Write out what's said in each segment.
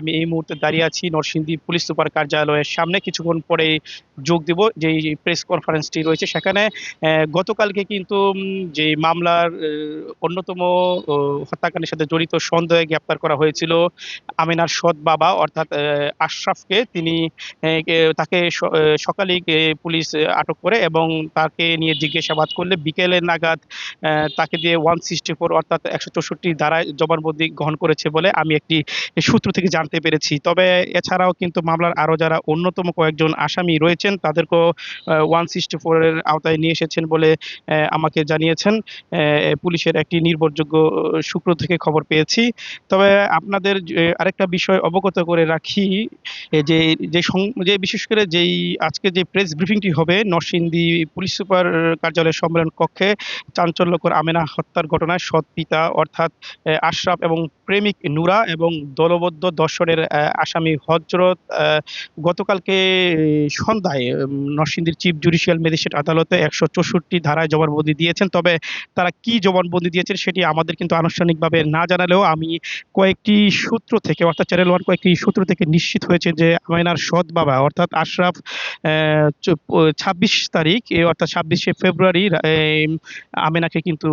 আমি এই মুহূর্তে দাঁড়িয়ে আছি নরসিংদী পুলিশ সুপার কার্যালয়ের সামনে। কিছুক্ষণ পরে যোগ দিব যে প্রেস কনফারেন্সটি রয়েছে সেখানে। গতকালকে কিন্তু যে মামলার অন্যতম হত্যাকাণ্ডের সাথে জড়িত সন্দেহে গ্রেপ্তার করা হয়েছিল আমিনার সৎ বাবা অর্থাৎ আশরাফকে। তিনি তাকে সকালেই পুলিশ আটক করে এবং তাকে নিয়ে জিজ্ঞাসাবাদ করলে বিকেলের নাগাদ তাকে দিয়ে 164 অর্থাৎ 164 ধারায় জবানবন্দি গ্রহণ করেছে বলে আমি একটি সূত্র থেকে জানতে পেরেছি। তবে এছাড়াও কিন্তু মামলার আরো যারা অন্যতম কয়েকজন আসামি রয়েছেন তাদেরকেও 164 এর আওতায় নিয়ে এসেছেন বলে আমাকে জানিয়েছেন। পুলিশের একটি নির্ভরযোগ্য সূত্র থেকে খবর পেয়েছি। তবে আপনাদের আরেকটা বিষয় অবগত করে রাখি, যে যে বিশেষ করে যেই আজকে যে প্রেস ব্রিফিংটি হবে নরসিংদী পুলিশ সুপার কার্যালয়ের সম্মেলন কক্ষে, চাঞ্চল্যকর আমেনা হত্যার ঘটনায় সৎ পিতা অর্থাৎ আশরাফ এবং প্রেমিক নূরা এবং দলবদ্ধ ধর্ষণের আসামি হযরত গতকালকে সন্ধ্যায় নরসিংদীর চিফ জুডিশিয়াল ম্যাজিস্ট্রেট আদালতে 164 ধারায় জবানবন্দি দিয়েছেন। তবে তারা কি জবানবন্দি দিয়েছেন সেটি আমাদের কিন্তু আনুষ্ঠানিকভাবে না জানালেও আমি কয়েকটি সূত্র থেকে অর্থাৎ চ্যানেল ওয়ান কয়েকটি সূত্র থেকে নিশ্চিত হয়েছে যে আমেনার সৎ বাবা অর্থাৎ আশরাফ 26 তারিখ অর্থাৎ 26শে ফেব্রুয়ারি আমেনাকে কিন্তু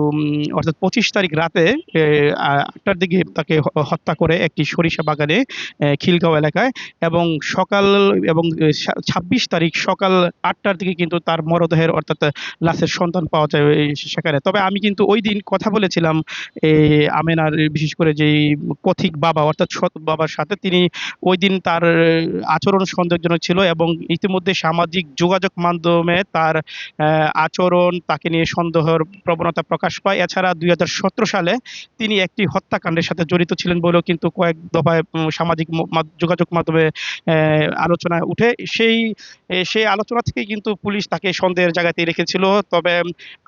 অর্থাৎ 25 তারিখ রাতে 8টার দিকে তাকে হত্যা করে একটি সরিষা বাগানে খিলগাঁও এলাকায়, এবং সকাল এবং 26 তারিখ সকাল 8টার দিকে কিন্তু তার মরদেহের অর্থাৎ লাশের সন্ধান পাওয়া যায় সেখানে। তবে আমি কিন্তু ওই দিন কথা বলেছিলাম আমেনার বিশেষ করে যেই পথিক বাবা অর্থাৎ সৎ বাবার সাথে। তিনি ওই দিন তার আচরণ সন্দেহজনক ছিল এবং ইতিমধ্যে সামাজিক যোগাযোগ মাধ্যমে তার আচরণ তাকে নিয়ে সন্দেহের প্রবণতা প্রকাশ পায়। এছাড়া 2017 সালে তিনি একটি হত্যাকাণ্ডের সাথে জড়িত ছিলেন বলেও কিন্তু কয়েক দফায় সামাজিক যোগাযোগ মাধ্যমে আলোচনায় উঠে। সেই আলোচনা থেকেই কিন্তু পুলিশ তাকে সন্দেহের জায়গাতেই রেখেছিল। তবে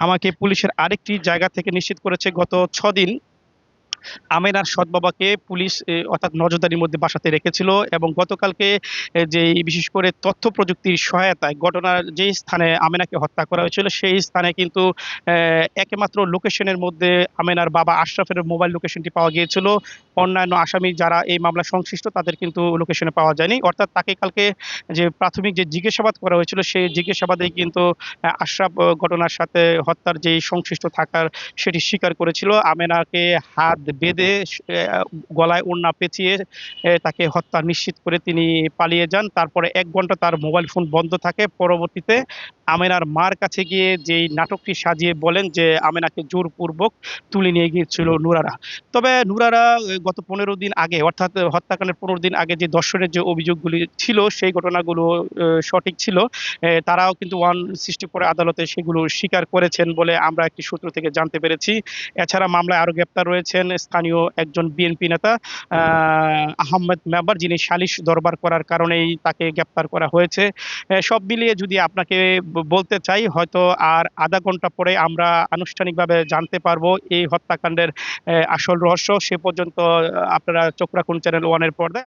আমাকে পুলিশের আরেকটি জায়গা থেকে নিশ্চিত করেছে গত 6 দিন আমেনার সৎ বাবাকে পুলিশ অর্থাৎ নজরদারির মধ্যে বাসাতে রেখেছিল এবং গতকালকে যেই বিশেষ করে তথ্য প্রযুক্তির সহায়তায় ঘটনার যেই স্থানে আমেনাকে হত্যা করা হয়েছিল সেই স্থানে কিন্তু একমাত্র লোকেশনের মধ্যে আমেনার বাবা আশরাফের মোবাইল লোকেশনটি পাওয়া গিয়েছিল। অন্যান্য আসামি যারা এই মামলায় সংশ্লিষ্ট তাদের কিন্তু লোকেশনে পাওয়া যায়নি। অর্থাৎ তাকে কালকে যে প্রাথমিক যে জিজ্ঞাসাবাদ করা হয়েছিল সেই জিজ্ঞাসাবাদেই কিন্তু আশরাফ ঘটনার সাথে হত্যার যেই সংশ্লিষ্ট থাকার সেটি স্বীকার করেছিল। আমেনাকে হাত বেঁধে গলায় ওড়না পেঁচিয়ে তাকে হত্যা নিশ্চিত করে তিনি পালিয়ে যান। তারপরে 1 ঘন্টা তার মোবাইল ফোন বন্ধ থাকে। পরবর্তীতে আমেনার মার কাছে গিয়ে যেই নাটকটি সাজিয়ে বলেন যে আমেনাকে জোরপূর্বক তুলে নিয়ে গিয়েছিল নুরারা। তবে নুরারা গত 15 দিন আগে অর্থাৎ হত্যাকাণ্ডের 15 দিন আগে যে ধর্ষণের যে অভিযোগগুলি ছিল সেই ঘটনাগুলো সঠিক ছিল। তারাও কিন্তু 164 আদালতে সেগুলো স্বীকার করেছেন বলে আমরা একটি সূত্র থেকে জানতে পেরেছি। এছাড়া মামলায় আরো গ্রেপ্তার রয়েছেন স্থানীয় একজন বিএনপি নেতা আহমেদ মেম্বার, যিনি সালিশ দরবার করার কারণেই তাকে গ্রেপ্তার করা হয়েছে। সব মিলিয়ে যদি আপনাকে বলতে চাই হয়তো আর আধা ঘন্টা পরে আমরা আনুষ্ঠানিকভাবে জানতে পারবো এই হত্যাকাণ্ডের আসল রহস্য। সে পর্যন্ত আপনারা চোখ রাখুন চ্যানেল ওয়ানের পর্দায়।